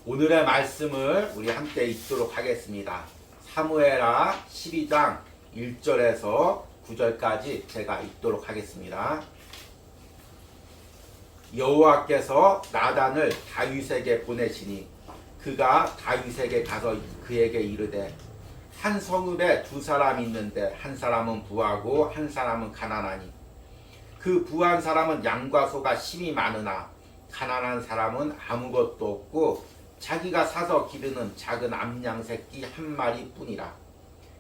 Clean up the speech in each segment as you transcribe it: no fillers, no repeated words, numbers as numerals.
오늘의 말씀을 우리 함께 읽도록 하겠습니다. 사무엘하 12장 1절에서 9절까지 제가 읽도록 하겠습니다. 여호와께서 나단을 다윗에게 보내시니 그가 다윗에게 가서 그에게 이르되 한 성읍에 두 사람이 있는데 한 사람은 부하고 한 사람은 가난하니 그 부한 사람은 양과 소가 심이 많으나 가난한 사람은 아무것도 없고 자기가 사서 기르는 작은 암양 새끼 한 마리뿐이라.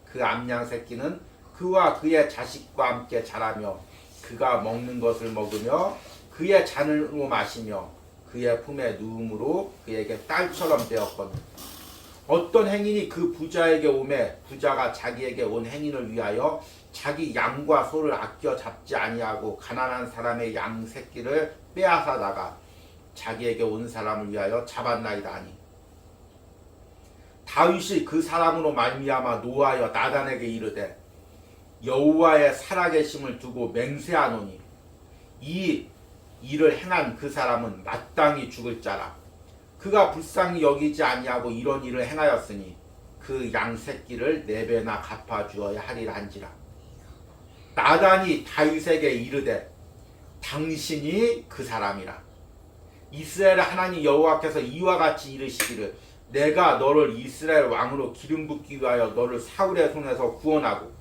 그 암양 새끼는 그와 그의 자식과 함께 자라며 그가 먹는 것을 먹으며 그의 잔으로 마시며 그의 품에 누움으로 그에게 딸처럼 되었거늘. 어떤 행인이 그 부자에게 오매 부자가 자기에게 온 행인을 위하여 자기 양과 소를 아껴 잡지 아니하고 가난한 사람의 양 새끼를 빼앗아다가 자기에게 온 사람을 위하여 잡았나이다 하니 다윗이 그 사람으로 말미암아 노하여 나단에게 이르되 여호와의 살아계심을 두고 맹세하노니 이 일을 행한 그 사람은 마땅히 죽을 자라. 그가 불쌍히 여기지 아니하고 이런 일을 행하였으니 그 양 새끼를 4배나 갚아주어야 하리라 한지라. 나단이 다윗에게 이르되 당신이 그 사람이라. 이스라엘 하나님 여호와께서 이와 같이 이르시기를 내가 너를 이스라엘 왕으로 기름 붓기 위하여 너를 사울의 손에서 구원하고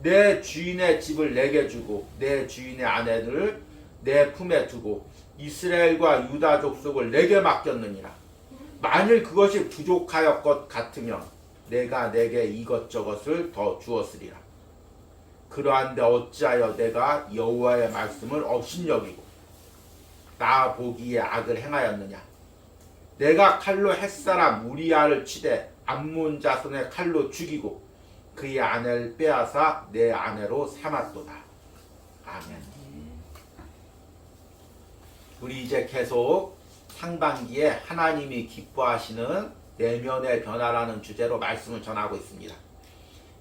내 주인의 집을 내게 주고 내 주인의 아내들을 내 품에 두고 이스라엘과 유다 족속을 내게 맡겼느니라. 만일 그것이 부족하여 것 같으면 내가 내게 이것저것을 더 주었으리라. 그러한데 어찌하여 내가 여호와의 말씀을 업신여기고 나 보기에 악을 행하였느냐. 내가 칼로 햇사람 우리아를 치되 암몬 자손의 칼로 죽이고 그의 아내를 빼앗아 내 아내로 삼았도다. 아멘. 우리 이제 계속 상반기에 하나님이 기뻐하시는 내면의 변화라는 주제로 말씀을 전하고 있습니다.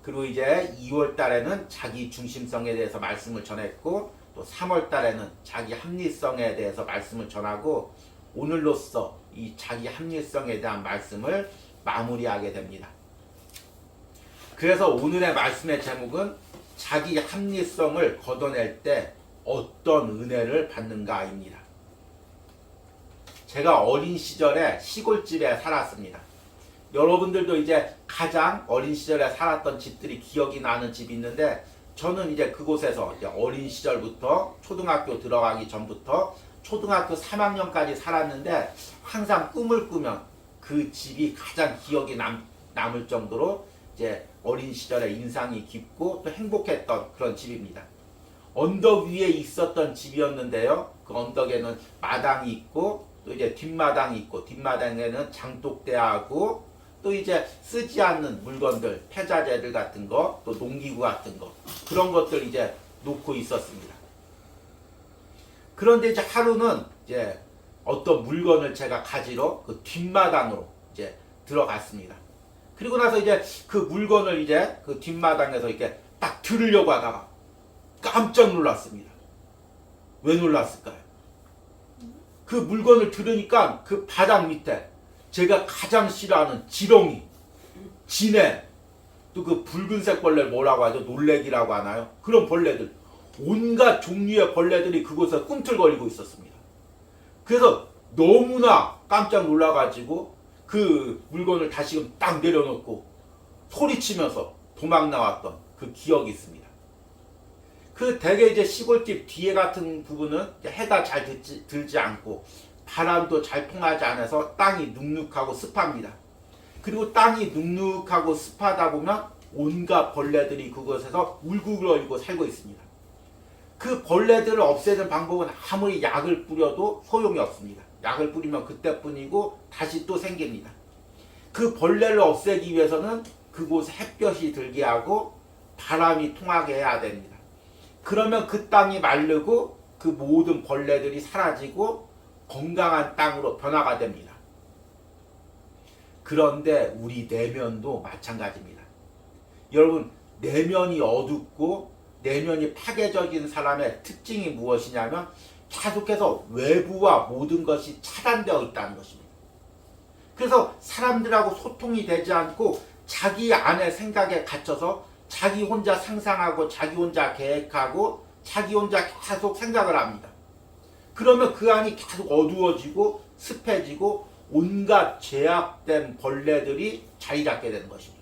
그리고 이제 2월 달에는 자기 중심성에 대해서 말씀을 전했고 또 3월 달에는 자기 합리성에 대해서 말씀을 전하고 오늘로써 이 자기 합리성에 대한 말씀을 마무리하게 됩니다. 그래서 오늘의 말씀의 제목은 자기 합리성을 걷어낼 때 어떤 은혜를 받는가입니다. 제가 어린 시절에 시골집에 살았습니다. 여러분들도 이제 가장 어린 시절에 살았던 집들이 기억이 나는 집이 있는데 저는 이제 그곳에서 이제 어린 시절부터 초등학교 들어가기 전부터 초등학교 3학년까지 살았는데 항상 꿈을 꾸면 그 집이 가장 기억이 남을 정도로 이제 어린 시절에 인상이 깊고 또 행복했던 그런 집입니다. 언덕 위에 있었던 집이었는데요. 그 언덕에는 마당이 있고 또 이제 뒷마당이 있고 뒷마당에는 장독대하고 또 이제 쓰지 않는 물건들, 폐자재들 같은 거, 또 농기구 같은 거 그런 것들 이제 놓고 있었습니다. 그런데 이제 하루는 이제 어떤 물건을 제가 가지러 그 뒷마당으로 이제 들어갔습니다. 그리고 나서 이제 그 물건을 이제 그 뒷마당에서 이렇게 딱 들으려고 하다가 깜짝 놀랐습니다. 왜 놀랐을까요? 그 물건을 들으니까 그 바닥 밑에 제가 가장 싫어하는 지렁이, 지네, 또 그 붉은색 벌레 뭐라고 하죠? 놀래기라고 하나요? 그런 벌레들. 온갖 종류의 벌레들이 그곳에 꿈틀거리고 있었습니다. 그래서 너무나 깜짝 놀라가지고 그 물건을 다시금 딱 내려놓고 소리치면서 도망 나왔던 그 기억이 있습니다. 그 대개 이제 시골집 뒤에 같은 부분은 해가 잘 들지 않고 바람도 잘 통하지 않아서 땅이 눅눅하고 습합니다. 그리고 땅이 눅눅하고 습하다 보면 온갖 벌레들이 그곳에서 울고불고 살고 있습니다. 그 벌레들을 없애는 방법은 아무리 약을 뿌려도 소용이 없습니다. 약을 뿌리면 그때뿐이고 다시 또 생깁니다. 그 벌레를 없애기 위해서는 그곳에 햇볕이 들게 하고 바람이 통하게 해야 됩니다. 그러면 그 땅이 마르고 그 모든 벌레들이 사라지고 건강한 땅으로 변화가 됩니다. 그런데 우리 내면도 마찬가지입니다. 여러분, 내면이 어둡고 내면이 파괴적인 사람의 특징이 무엇이냐면 계속해서 외부와 모든 것이 차단되어 있다는 것입니다. 그래서 사람들하고 소통이 되지 않고 자기 안의 생각에 갇혀서 자기 혼자 상상하고 자기 혼자 계획하고 자기 혼자 계속 생각을 합니다. 그러면 그 안이 계속 어두워지고 습해지고 온갖 죄악된 벌레들이 자리 잡게 되는 것입니다.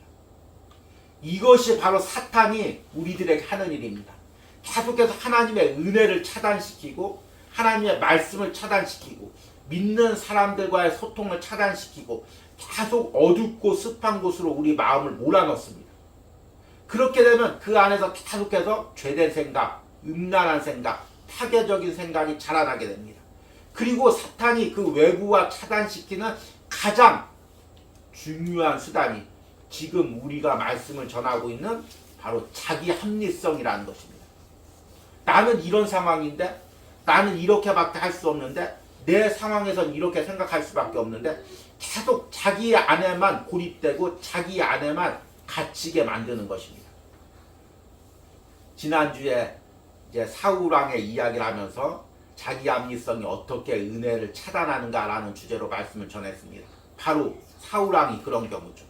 이것이 바로 사탄이 우리들에게 하는 일입니다. 계속해서 하나님의 은혜를 차단시키고 하나님의 말씀을 차단시키고 믿는 사람들과의 소통을 차단시키고 계속 어둡고 습한 곳으로 우리 마음을 몰아넣습니다. 그렇게 되면 그 안에서 계속해서 죄된 생각, 음란한 생각, 파괴적인 생각이 자라나게 됩니다. 그리고 사탄이 그 외부와 차단시키는 가장 중요한 수단이 지금 우리가 말씀을 전하고 있는 바로 자기 합리성이라는 것입니다. 나는 이런 상황인데, 나는 이렇게밖에 할 수 없는데, 내 상황에선 이렇게 생각할 수밖에 없는데 계속 자기 안에만 고립되고 자기 안에만 갇히게 만드는 것입니다. 지난주에 이제 사울왕의 이야기를 하면서 자기 합리성이 어떻게 은혜를 차단하는가라는 주제로 말씀을 전했습니다. 바로 사울왕이 그런 경우죠.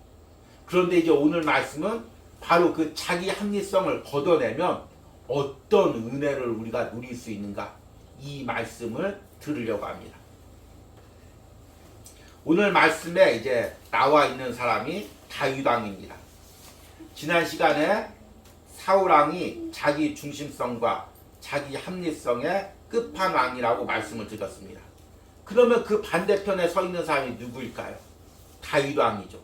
그런데 이제 오늘 말씀은 바로 그 자기 합리성을 걷어내면 어떤 은혜를 우리가 누릴 수 있는가, 이 말씀을 들으려고 합니다. 오늘 말씀에 이제 나와 있는 사람이 다윗 왕입니다. 지난 시간에 사울 왕이 자기 중심성과 자기 합리성의 끝판왕이라고 말씀을 드렸습니다. 그러면 그 반대편에 서 있는 사람이 누구일까요? 다윗 왕이죠.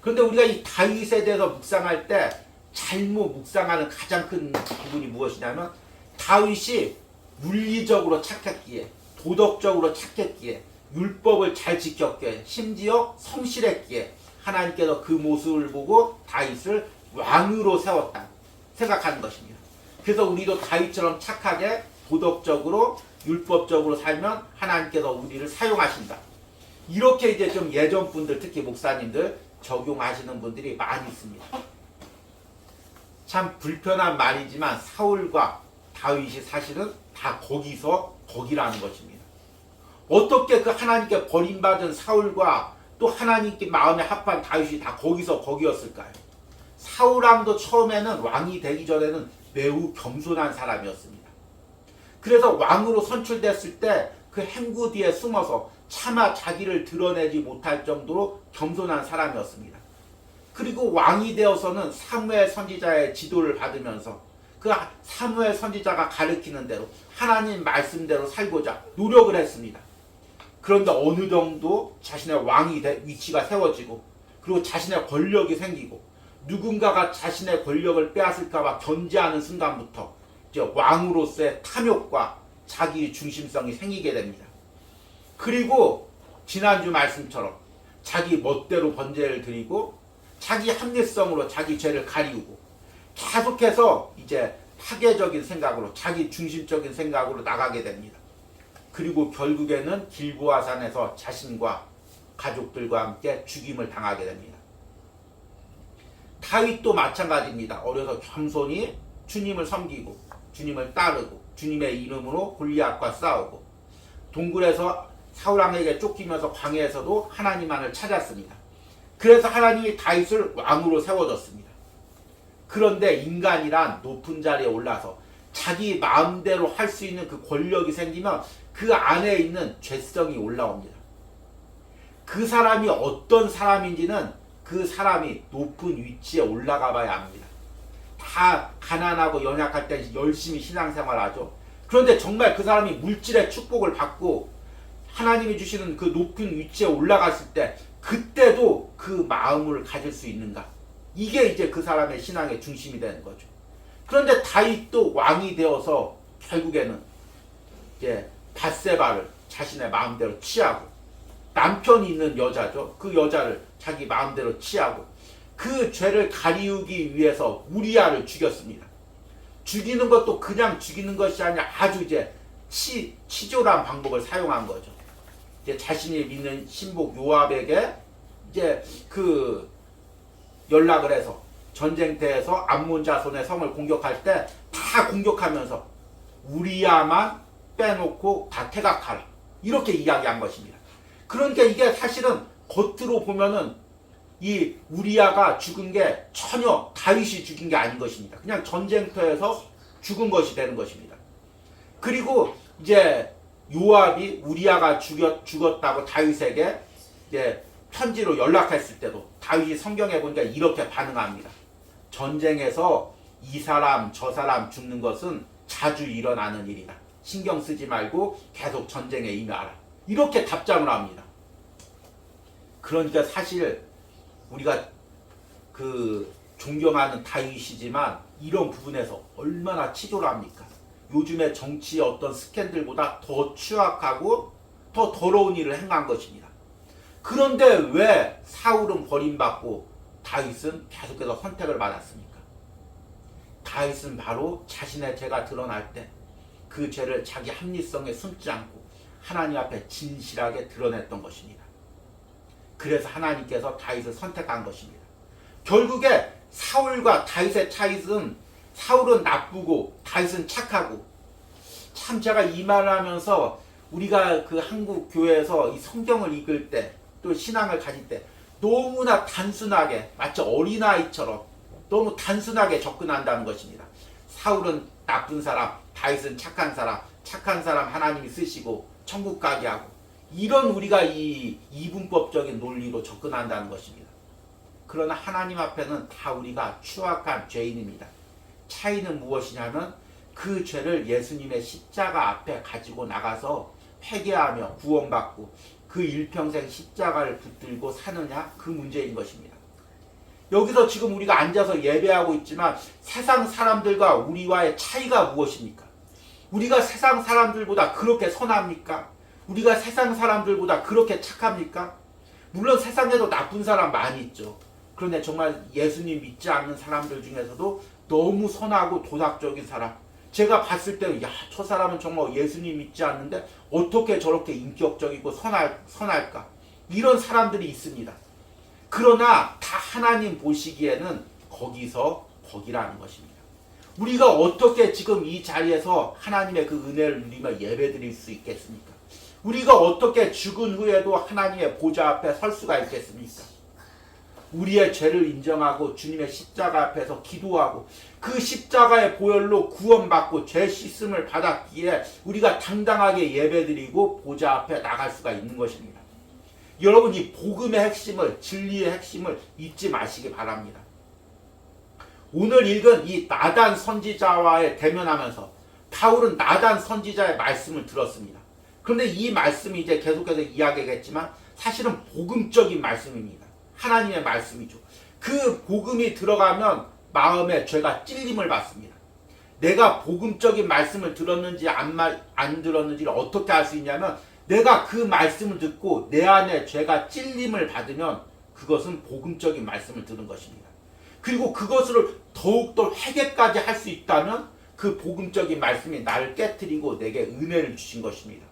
그런데 우리가 이 다윗에 대해서 묵상할 때 잘못 묵상하는 가장 큰 부분이 무엇이냐면 다윗이 윤리적으로 착했기에, 도덕적으로 착했기에, 율법을 잘 지켰기에, 심지어 성실했기에 하나님께서 그 모습을 보고 다윗을 왕으로 세웠다 생각하는 것입니다. 그래서 우리도 다윗처럼 착하게 도덕적으로 율법적으로 살면 하나님께서 우리를 사용하신다. 이렇게 이제 좀 예전 분들, 특히 목사님들 적용하시는 분들이 많이 있습니다. 참 불편한 말이지만 사울과 다윗이 사실은 다 거기서 거기라는 것입니다. 어떻게 그 하나님께 버림받은 사울과 또 하나님께 마음에 합한 다윗이 다 거기서 거기였을까요? 사울왕도 처음에는 왕이 되기 전에는 매우 겸손한 사람이었습니다. 그래서 왕으로 선출됐을 때 그 행구 뒤에 숨어서 차마 자기를 드러내지 못할 정도로 겸손한 사람이었습니다. 그리고 왕이 되어서는 사무엘 선지자의 지도를 받으면서 그 사무엘 선지자가 가르치는 대로 하나님 말씀대로 살고자 노력을 했습니다. 그런데 어느 정도 자신의 왕이 위치가 세워지고 그리고 자신의 권력이 생기고 누군가가 자신의 권력을 빼앗을까봐 견제하는 순간부터 이제 왕으로서의 탐욕과 자기 중심성이 생기게 됩니다. 그리고 지난주 말씀처럼 자기 멋대로 번제를 드리고 자기 합리성으로 자기 죄를 가리우고 계속해서 이제 파괴적인 생각으로 자기 중심적인 생각으로 나가게 됩니다. 그리고 결국에는 길보아산에서 자신과 가족들과 함께 죽임을 당하게 됩니다. 다윗도 마찬가지입니다. 어려서 겸손히 주님을 섬기고 주님을 따르고 주님의 이름으로 골리앗과 싸우고 동굴에서 사울왕에게 쫓기면서 광야에서도 하나님만을 찾았습니다. 그래서 하나님이 다윗을 왕으로 세워줬습니다. 그런데 인간이란 높은 자리에 올라서 자기 마음대로 할 수 있는 그 권력이 생기면 그 안에 있는 죄성이 올라옵니다. 그 사람이 어떤 사람인지는 그 사람이 높은 위치에 올라가 봐야 합니다. 다 가난하고 연약할 때 열심히 신앙생활하죠. 그런데 정말 그 사람이 물질의 축복을 받고 하나님이 주시는 그 높은 위치에 올라갔을 때 그때도 그 마음을 가질 수 있는가? 이게 이제 그 사람의 신앙의 중심이 되는 거죠. 그런데 다윗도 왕이 되어서 결국에는 이제 밧세바를 자신의 마음대로 취하고 남편이 있는 여자죠. 그 여자를 자기 마음대로 취하고 그 죄를 가리우기 위해서 우리아를 죽였습니다. 죽이는 것도 그냥 죽이는 것이 아니라 아주 이제 치졸한 방법을 사용한 거죠. 이제 자신이 믿는 신복 요압에게 이제 그 연락을 해서 전쟁터에서 암몬 자손의 성을 공격할 때 다 공격하면서 우리아만 빼놓고 다 퇴각하라 이렇게 이야기한 것입니다. 그러니까 이게 사실은 겉으로 보면은 이 우리아가 죽은 게 전혀 다윗이 죽인 게 아닌 것입니다. 그냥 전쟁터에서 죽은 것이 되는 것입니다. 그리고 이제 요압이 우리아가 죽었다고 다윗에게 이제 편지로 연락했을 때도 다윗이 성경에 보니까 이렇게 반응합니다. 전쟁에서 이 사람 저 사람 죽는 것은 자주 일어나는 일이다. 신경 쓰지 말고 계속 전쟁에 임하라. 이렇게 답장을 합니다. 그러니까 사실 우리가 그 존경하는 다윗이지만 이런 부분에서 얼마나 치졸합니까? 요즘의 정치의 어떤 스캔들보다 더 추악하고 더 더러운 일을 행한 것입니다. 그런데 왜 사울은 버림받고 다윗은 계속해서 선택을 받았습니까? 다윗은 바로 자신의 죄가 드러날 때 그 죄를 자기 합리성에 숨지 않고 하나님 앞에 진실하게 드러냈던 것입니다. 그래서 하나님께서 다윗을 선택한 것입니다. 결국에 사울과 다윗의 차이는 사울은 나쁘고 다윗은 착하고, 참 제가 이 말을 하면서 우리가 그 한국 교회에서 이 성경을 읽을 때 또 신앙을 가질 때 너무나 단순하게 마치 어린아이처럼 너무 단순하게 접근한다는 것입니다. 사울은 나쁜 사람, 다윗은 착한 사람 하나님이 쓰시고 천국 가게 하고, 이런 우리가 이 이분법적인 논리로 접근한다는 것입니다. 그러나 하나님 앞에는 다 우리가 추악한 죄인입니다. 차이는 무엇이냐면 그 죄를 예수님의 십자가 앞에 가지고 나가서 회개하며 구원받고 그 일평생 십자가를 붙들고 사느냐, 그 문제인 것입니다. 여기서 지금 우리가 앉아서 예배하고 있지만 세상 사람들과 우리와의 차이가 무엇입니까? 우리가 세상 사람들보다 그렇게 선합니까? 우리가 세상 사람들보다 그렇게 착합니까? 물론 세상에도 나쁜 사람 많이 있죠. 그런데 정말 예수님 믿지 않는 사람들 중에서도 너무 선하고 도덕적인 사람, 제가 봤을 때 야, 저 사람은 정말 예수님 믿지 않는데 어떻게 저렇게 인격적이고 선할까? 이런 사람들이 있습니다. 그러나 다 하나님 보시기에는 거기서 거기라는 것입니다. 우리가 어떻게 지금 이 자리에서 하나님의 그 은혜를 누리며 예배드릴 수 있겠습니까? 우리가 어떻게 죽은 후에도 하나님의 보좌 앞에 설 수가 있겠습니까? 우리의 죄를 인정하고 주님의 십자가 앞에서 기도하고 그 십자가의 보혈로 구원받고 죄 씻음을 받았기에 우리가 당당하게 예배드리고 보좌 앞에 나갈 수가 있는 것입니다. 여러분, 이 복음의 핵심을, 진리의 핵심을 잊지 마시기 바랍니다. 오늘 읽은 이 나단 선지자와의 대면하면서 바울은 나단 선지자의 말씀을 들었습니다. 그런데 이 말씀이 이제 계속해서 이야기하겠지만 사실은 복음적인 말씀입니다. 하나님의 말씀이죠. 그 복음이 들어가면 마음에 죄가 찔림을 받습니다. 내가 복음적인 말씀을 들었는지 안 들었는지를 어떻게 알 수 있냐면 내가 그 말씀을 듣고 내 안에 죄가 찔림을 받으면 그것은 복음적인 말씀을 들은 것입니다. 그리고 그것을 더욱더 회개까지 할 수 있다면 그 복음적인 말씀이 나를 깨트리고 내게 은혜를 주신 것입니다.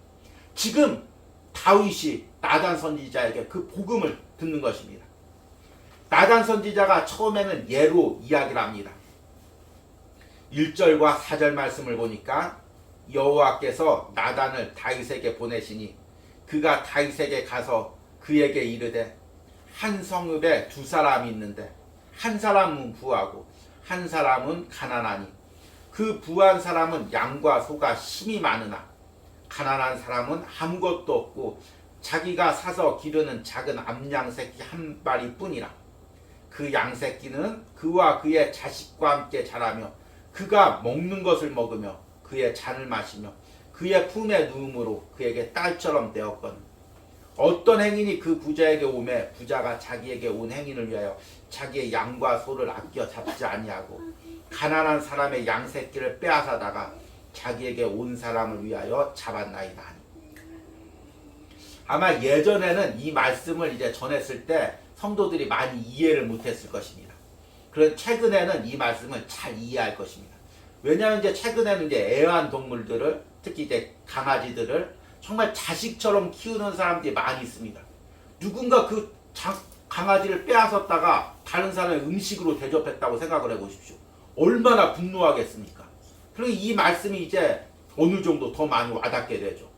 지금 다윗이 나단 선지자에게 그 복음을 듣는 것입니다. 나단 선지자가 처음에는 예로 이야기를 합니다. 1절과 4절 말씀을 보니까 여호와께서 나단을 다윗에게 보내시니 그가 다윗에게 가서 그에게 이르되 한 성읍에 두 사람이 있는데 한 사람은 부하고 한 사람은 가난하니 그 부한 사람은 양과 소가 심이 많으나 가난한 사람은 아무것도 없고 자기가 사서 기르는 작은 암양 새끼 한 마리 뿐이라. 그 양새끼는 그와 그의 자식과 함께 자라며 그가 먹는 것을 먹으며 그의 잔을 마시며 그의 품에 누움으로 그에게 딸처럼 되었거늘 어떤 행인이 그 부자에게 오매 부자가 자기에게 온 행인을 위하여 자기의 양과 소를 아껴 잡지 아니하고 가난한 사람의 양새끼를 빼앗아다가 자기에게 온 사람을 위하여 잡았나이다. 아마 예전에는 이 말씀을 이제 전했을 때 성도들이 많이 이해를 못했을 것입니다. 그런데 최근에는 이 말씀을 잘 이해할 것입니다. 왜냐하면 이제 최근에는 이제 애완동물들을, 특히 이제 강아지들을 정말 자식처럼 키우는 사람들이 많이 있습니다. 누군가 그 강아지를 빼앗았다가 다른 사람의 음식으로 대접했다고 생각을 해보십시오. 얼마나 분노하겠습니까? 그리고 이 말씀이 이제 어느 정도 더 많이 와닿게 되죠.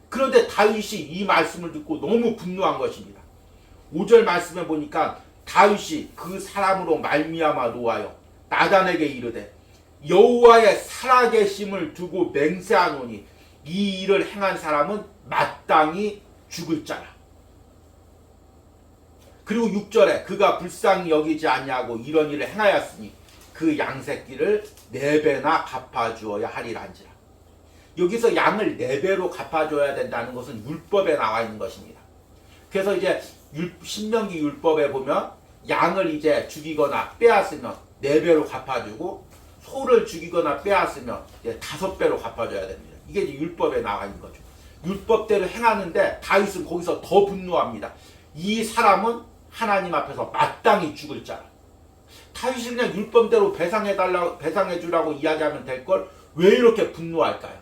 그런데 다윗이 이 말씀을 듣고 너무 분노한 것입니다. 5절 말씀에 보니까 다윗이 그 사람으로 말미암아 노하여 나단에게 이르되 여호와의 살아계심을 두고 맹세하노니 이 일을 행한 사람은 마땅히 죽을 자라. 그리고 6절에 그가 불쌍히 여기지 아니하고 이런 일을 행하였으니 그 양새끼를 4배나 갚아주어야 하리란지라. 여기서 양을 4배로 갚아줘야 된다는 것은 율법에 나와 있는 것입니다. 그래서 이제 신명기 율법에 보면 양을 이제 죽이거나 빼앗으면 4배로 갚아주고 소를 죽이거나 빼앗으면 이제 5배로 갚아줘야 됩니다. 이게 이제 율법에 나와 있는 거죠. 율법대로 행하는데 다윗은 거기서 더 분노합니다. 이 사람은 하나님 앞에서 마땅히 죽을 자라. 다윗이 그냥 율법대로 배상해 주라고 이야기하면 될 걸 왜 이렇게 분노할까요?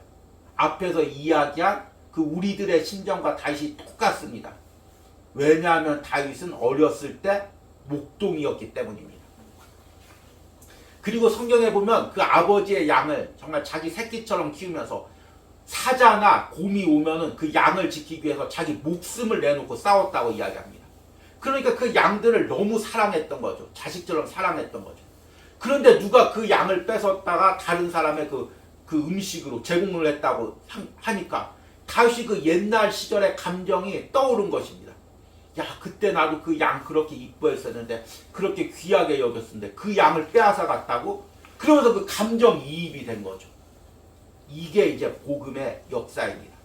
앞에서 이야기한 그 우리들의 심정과 다윗이 똑같습니다. 왜냐하면 다윗은 어렸을 때 목동이었기 때문입니다. 그리고 성경에 보면 그 아버지의 양을 정말 자기 새끼처럼 키우면서 사자나 곰이 오면은 그 양을 지키기 위해서 자기 목숨을 내놓고 싸웠다고 이야기합니다. 그러니까 그 양들을 너무 사랑했던 거죠. 자식처럼 사랑했던 거죠. 그런데 누가 그 양을 뺏었다가 다른 사람의 그 음식으로 제공을 했다고 하니까 다윗이 그 옛날 시절의 감정이 떠오른 것입니다. 야, 그때 나도 그 양 그렇게 이뻐했었는데, 그렇게 귀하게 여겼었는데 그 양을 빼앗아 갔다고? 그러면서 그 감정이입이 된 거죠. 이게 이제 복음의 역사입니다.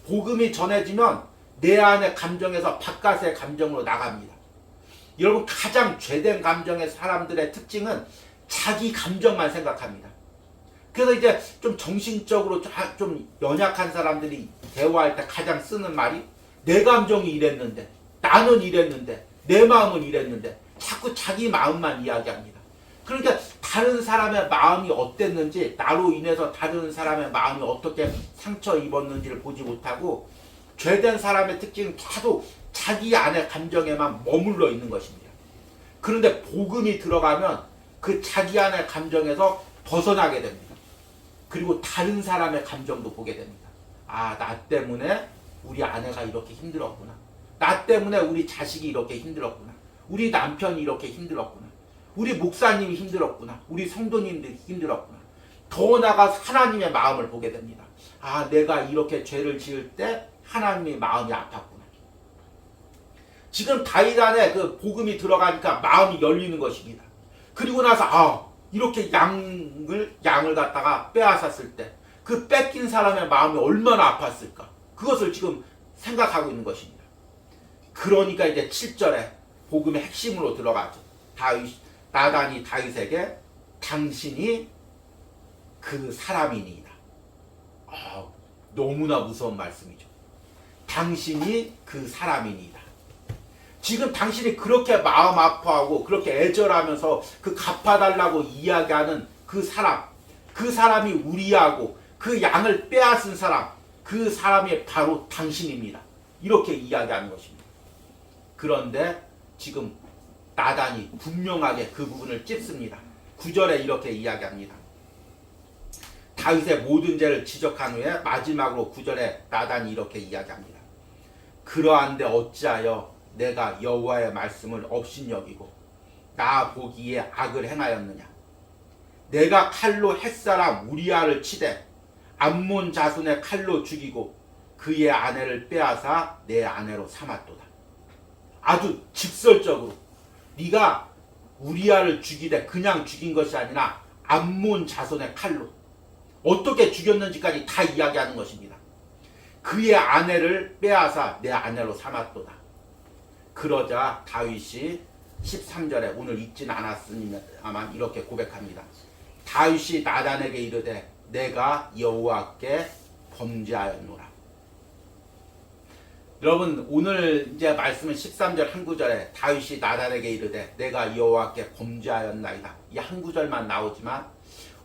복음이 전해지면 내 안의 감정에서 바깥의 감정으로 나갑니다. 여러분, 가장 죄된 감정의 사람들의 특징은 자기 감정만 생각합니다. 그래서 이제 좀 정신적으로 좀 연약한 사람들이 대화할 때 가장 쓰는 말이 내 감정이 이랬는데, 나는 이랬는데, 내 마음은 이랬는데, 자꾸 자기 마음만 이야기합니다. 그러니까 다른 사람의 마음이 어땠는지, 나로 인해서 다른 사람의 마음이 어떻게 상처 입었는지를 보지 못하고, 죄된 사람의 특징은 계속 자기 안의 감정에만 머물러 있는 것입니다. 그런데 복음이 들어가면 그 자기 안의 감정에서 벗어나게 됩니다. 그리고 다른 사람의 감정도 보게 됩니다. 아, 나 때문에 우리 아내가 이렇게 힘들었구나. 나 때문에 우리 자식이 이렇게 힘들었구나. 우리 남편이 이렇게 힘들었구나. 우리 목사님이 힘들었구나. 우리 성도님들이 힘들었구나. 더 나아가서 하나님의 마음을 보게 됩니다. 아, 내가 이렇게 죄를 지을 때 하나님의 마음이 아팠구나. 지금 다윗 안에 그 복음이 들어가니까 마음이 열리는 것입니다. 그리고 나서 이렇게 양을 갖다가 빼앗았을 때 그 뺏긴 사람의 마음이 얼마나 아팠을까? 그것을 지금 생각하고 있는 것입니다. 그러니까 이제 7절에 복음의 핵심으로 들어가죠. 나단이 다윗에게 당신이 그 사람이니이다. 너무나 무서운 말씀이죠. 당신이 그 사람이니이다. 지금 당신이 그렇게 마음 아파하고 그렇게 애절하면서 그 갚아달라고 이야기하는 그 사람이 우리하고 그 양을 빼앗은 사람, 그 사람이 바로 당신입니다. 이렇게 이야기하는 것입니다. 그런데 지금 나단이 분명하게 그 부분을 찝습니다. 9절에 이렇게 이야기합니다. 다윗의 모든 죄를 지적한 후에 마지막으로 9절에 나단이 이렇게 이야기합니다. 그러한데 어찌하여 내가 여호와의 말씀을 업신여기고 나 보기에 악을 행하였느냐. 내가 칼로 햇사람 우리아를 치되 암몬 자손의 칼로 죽이고 그의 아내를 빼앗아 내 아내로 삼았도다. 아주 직설적으로 네가 우리아를 죽이되 그냥 죽인 것이 아니라 암몬 자손의 칼로 어떻게 죽였는지까지 다 이야기하는 것입니다. 그의 아내를 빼앗아 내 아내로 삼았도다. 그러자 다윗이 13절에 오늘 읽진 않았으니만 이렇게 고백합니다. 다윗이 나단에게 이르되 내가 여호와께 범죄하였노라. 여러분, 오늘 이제 말씀은 13절 한 구절에 다윗이 나단에게 이르되 내가 여호와께 범죄하였나이다. 이 한 구절만 나오지만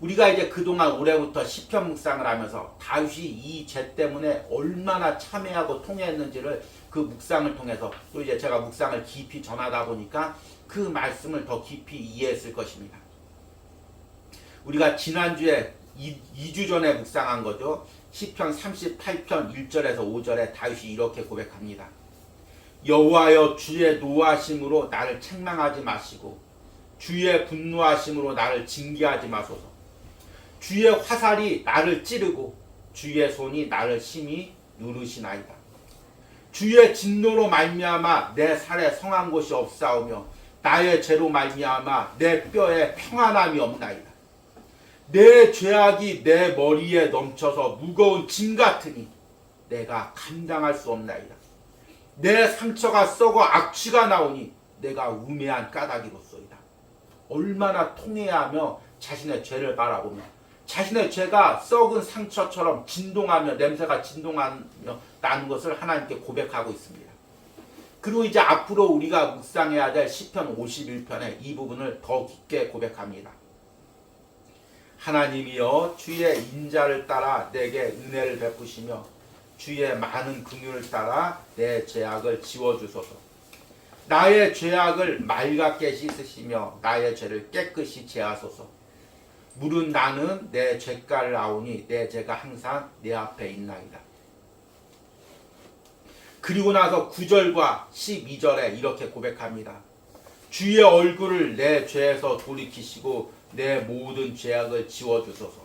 우리가 이제 그동안 올해부터 시편 묵상을 하면서 다윗이 이 죄 때문에 얼마나 참회하고 통회했는지를 그 묵상을 통해서 또 이제 제가 묵상을 깊이 전하다 보니까 그 말씀을 더 깊이 이해했을 것입니다. 우리가 지난주에 2주 전에 묵상한 거죠. 시편 38편 1절에서 5절에 다윗이 이렇게 고백합니다. 여호와여 주의 노하심으로 나를 책망하지 마시고 주의 분노하심으로 나를 징계하지 마소서. 주의 화살이 나를 찌르고 주의 손이 나를 심히 누르시나이다. 주의 진노로 말미암아 내 살에 성한 곳이 없사오며 나의 죄로 말미암아 내 뼈에 평안함이 없나이다. 내 죄악이 내 머리에 넘쳐서 무거운 짐 같으니 내가 감당할 수 없나이다. 내 상처가 썩어 악취가 나오니 내가 우매한 까닭이로소이다. 얼마나 통해야 하며 자신의 죄를 바라보며 자신의 죄가 썩은 상처처럼 진동하며 냄새가 진동하며 나는 것을 하나님께 고백하고 있습니다. 그리고 이제 앞으로 우리가 묵상해야 될 시편 51편의 이 부분을 더 깊게 고백합니다. 하나님이여 주의 인자를 따라 내게 은혜를 베푸시며 주의 많은 긍휼을 따라 내 죄악을 지워주소서. 나의 죄악을 맑게 씻으시며 나의 죄를 깨끗이 제하소서. 물은 나는 내 죄가를 아오니 내 죄가 항상 내 앞에 있나이다. 그리고 나서 9절과 12절에 이렇게 고백합니다. 주의 얼굴을 내 죄에서 돌이키시고 내 모든 죄악을 지워주소서.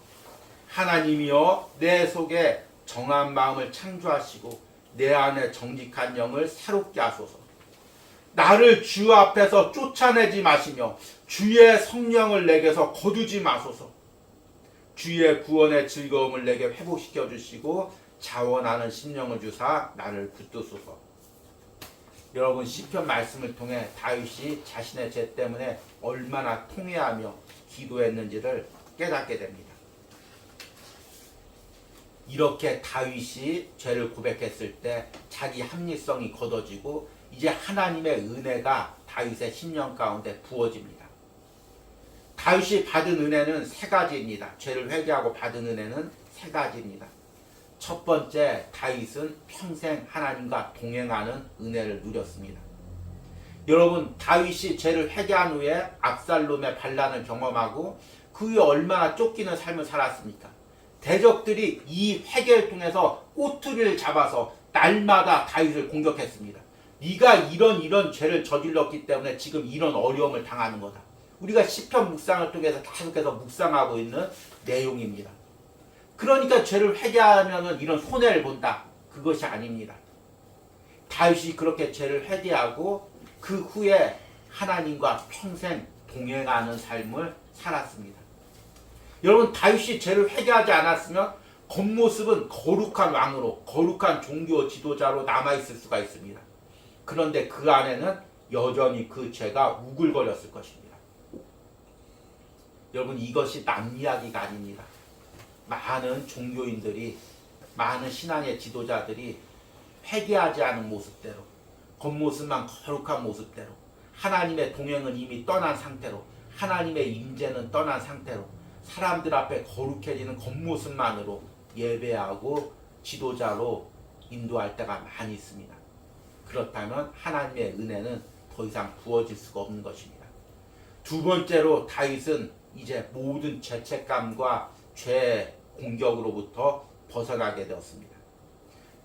하나님이여 내 속에 정한 마음을 창조하시고 내 안에 정직한 영을 새롭게 하소서. 나를 주 앞에서 쫓아내지 마시며 주의 성령을 내게서 거두지 마소서. 주의 구원의 즐거움을 내게 회복시켜 주시고 자원하는 심령을 주사 나를 붙드소서. 여러분 시편 말씀을 통해 다윗이 자신의 죄 때문에 얼마나 통회하며 기도했는지를 깨닫게 됩니다. 이렇게 다윗이 죄를 고백했을 때 자기 합리성이 걷어지고 이제 하나님의 은혜가 다윗의 심령 가운데 부어집니다. 다윗이 받은 은혜는 세 가지입니다. 죄를 회개하고 받은 은혜는 세 가지입니다. 첫 번째, 다윗은 평생 하나님과 동행하는 은혜를 누렸습니다. 여러분, 다윗이 죄를 회개한 후에 압살롬의 반란을 경험하고 그 후에 얼마나 쫓기는 삶을 살았습니까? 대적들이 이 회개를 통해서 꼬투리를 잡아서 날마다 다윗을 공격했습니다. 네가 이런 죄를 저질렀기 때문에 지금 이런 어려움을 당하는 거다. 우리가 시편 묵상을 통해서 계속해서 묵상하고 있는 내용입니다. 그러니까 죄를 회개하면 이런 손해를 본다. 그것이 아닙니다. 다윗이 그렇게 죄를 회개하고 그 후에 하나님과 평생 동행하는 삶을 살았습니다. 여러분, 다윗이 죄를 회개하지 않았으면 겉모습은 거룩한 왕으로, 거룩한 종교 지도자로 남아있을 수가 있습니다. 그런데 그 안에는 여전히 그 죄가 우글거렸을 것입니다. 여러분, 이것이 남 이야기가 아닙니다. 많은 종교인들이, 많은 신앙의 지도자들이 회개하지 않은 모습대로, 겉모습만 거룩한 모습대로, 하나님의 동행은 이미 떠난 상태로, 하나님의 임재는 떠난 상태로 사람들 앞에 거룩해지는 겉모습만으로 예배하고 지도자로 인도할 때가 많이 있습니다. 그렇다면 하나님의 은혜는 더 이상 부어질 수가 없는 것입니다. 두 번째로 다윗은 이제 모든 죄책감과 죄 공격으로부터 벗어나게 되었습니다.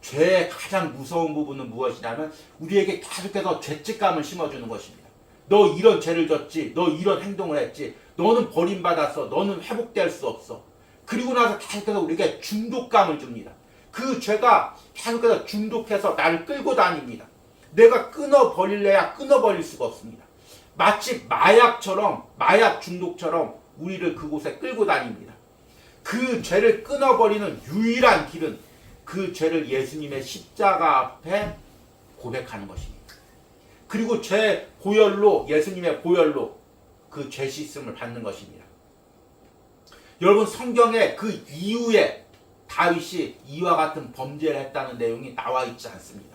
죄의 가장 무서운 부분은 무엇이냐면 우리에게 계속해서 죄책감을 심어주는 것입니다. 너 이런 죄를 졌지, 너 이런 행동을 했지, 너는 버림받았어, 너는 회복될 수 없어. 그리고 나서 계속해서 우리에게 중독감을 줍니다. 그 죄가 계속해서 중독해서 나를 끌고 다닙니다. 내가 끊어버릴래야 끊어버릴 수가 없습니다. 마치 마약처럼, 마약 중독처럼 우리를 그곳에 끌고 다닙니다. 그 죄를 끊어버리는 유일한 길은 그 죄를 예수님의 십자가 앞에 고백하는 것입니다. 그리고 죄 보혈로, 예수님의 보혈로 그 죄 씻음을 받는 것입니다. 여러분, 성경에 그 이후에 다윗이 이와 같은 범죄를 했다는 내용이 나와 있지 않습니다.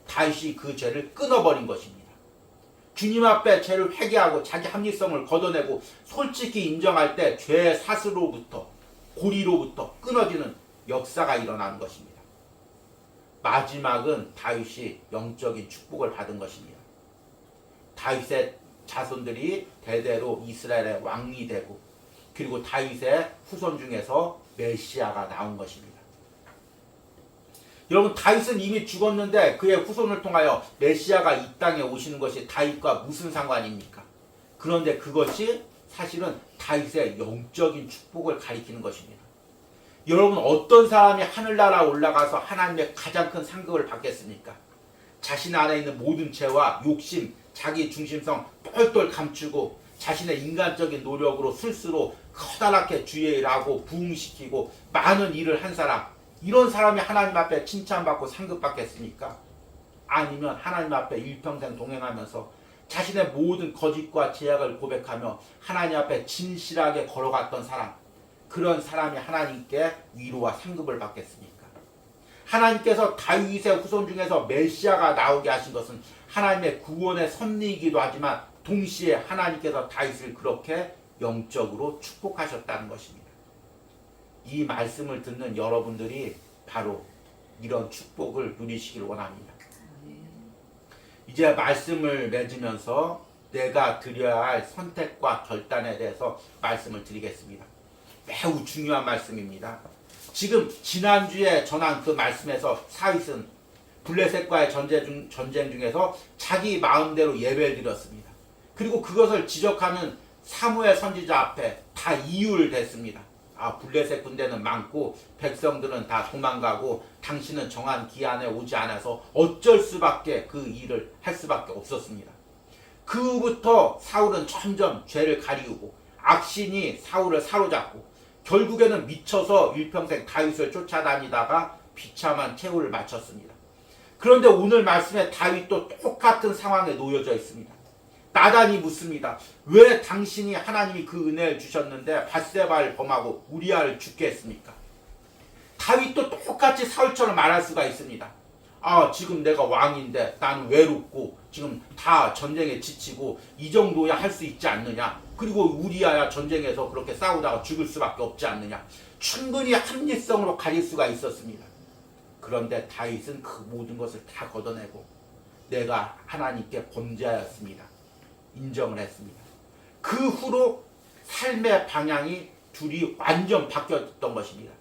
다윗이 그 죄를 끊어버린 것입니다. 주님 앞에 죄를 회개하고 자기 합리성을 걷어내고 솔직히 인정할 때 죄의 사슬로부터, 고리로부터 끊어지는 역사가 일어나는 것입니다. 마지막은 다윗이 영적인 축복을 받은 것입니다. 다윗의 자손들이 대대로 이스라엘의 왕이 되고 그리고 다윗의 후손 중에서 메시아가 나온 것입니다. 여러분 다윗은 이미 죽었는데 그의 후손을 통하여 메시아가 이 땅에 오시는 것이 다윗과 무슨 상관입니까? 그런데 그것이 사실은 다윗의 영적인 축복을 가리키는 것입니다. 여러분 어떤 사람이 하늘나라 올라가서 하나님의 가장 큰 상급을 받겠습니까? 자신 안에 있는 모든 죄와 욕심, 자기 중심성 똘똘 감추고 자신의 인간적인 노력으로 스스로 커다랗게 주의 일하고 부흥시키고 많은 일을 한 사람, 이런 사람이 하나님 앞에 칭찬받고 상급받겠습니까? 아니면 하나님 앞에 일평생 동행하면서 자신의 모든 거짓과 제약을 고백하며 하나님 앞에 진실하게 걸어갔던 사람, 그런 사람이 하나님께 위로와 상급을 받겠습니까? 하나님께서 다윗의 후손 중에서 메시아가 나오게 하신 것은 하나님의 구원의 섭리이기도 하지만 동시에 하나님께서 다윗을 그렇게 영적으로 축복하셨다는 것입니다. 이 말씀을 듣는 여러분들이 바로 이런 축복을 누리시길 원합니다. 이제 말씀을 맺으면서 내가 드려야 할 선택과 결단에 대해서 말씀을 드리겠습니다. 매우 중요한 말씀입니다. 지금 지난주에 전한 그 말씀에서 다윗은 블레셋과의 전쟁 중에서 자기 마음대로 예배를 드렸습니다. 그리고 그것을 지적하는 사무엘 선지자 앞에 다 이유를 댔습니다. 블레셋 군대는 많고 백성들은 다 도망가고 당신은 정한 기한에 오지 않아서 어쩔 수밖에 그 일을 할 수밖에 없었습니다. 그부터 사울은 점점 죄를 가리우고 악신이 사울을 사로잡고 결국에는 미쳐서 일평생 다윗을 쫓아다니다가 비참한 최후를 마쳤습니다. 그런데 오늘 말씀에 다윗도 똑같은 상황에 놓여져 있습니다. 나단이 묻습니다. 왜 당신이 하나님이 그 은혜를 주셨는데 밧세바를 범하고 우리아를 죽게 했습니까? 다윗도 똑같이 사울처럼 말할 수가 있습니다. 지금 내가 왕인데 나는 외롭고 지금 다 전쟁에 지치고 이 정도야 할 수 있지 않느냐. 그리고 우리아야 전쟁에서 그렇게 싸우다가 죽을 수밖에 없지 않느냐. 충분히 합리성으로 가릴 수가 있었습니다. 그런데 다윗은 그 모든 것을 다 걷어내고 내가 하나님께 범죄하였습니다. 인정을 했습니다. 그 후로 삶의 방향이 둘이 완전 바뀌었던 것입니다.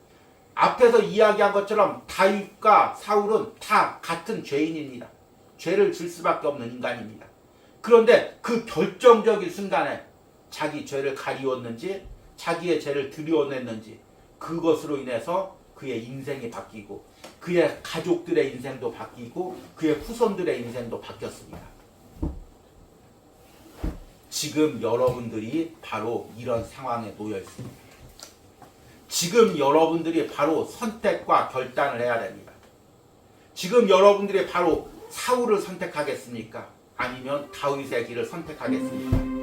앞에서 이야기한 것처럼 다윗과 사울은 다 같은 죄인입니다. 죄를 질 수밖에 없는 인간입니다. 그런데 그 결정적인 순간에 자기 죄를 가리웠는지 자기의 죄를 들여냈는지 그것으로 인해서 그의 인생이 바뀌고 그의 가족들의 인생도 바뀌고 그의 후손들의 인생도 바뀌었습니다. 지금 여러분들이 바로 이런 상황에 놓여 있습니다. 지금 여러분들이 바로 선택과 결단을 해야 됩니다. 지금 여러분들이 바로 사울을 선택하겠습니까? 아니면 다윗의 길을 선택하겠습니까?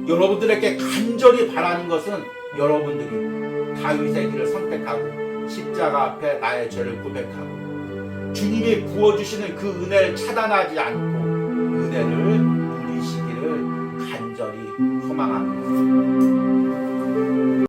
여러분들에게 간절히 바라는 것은 여러분들이 다윗의 길을 선택하고 십자가 앞에 나의 죄를 고백하고 주님이 부어주시는 그 은혜를 차단하지 않고 은혜를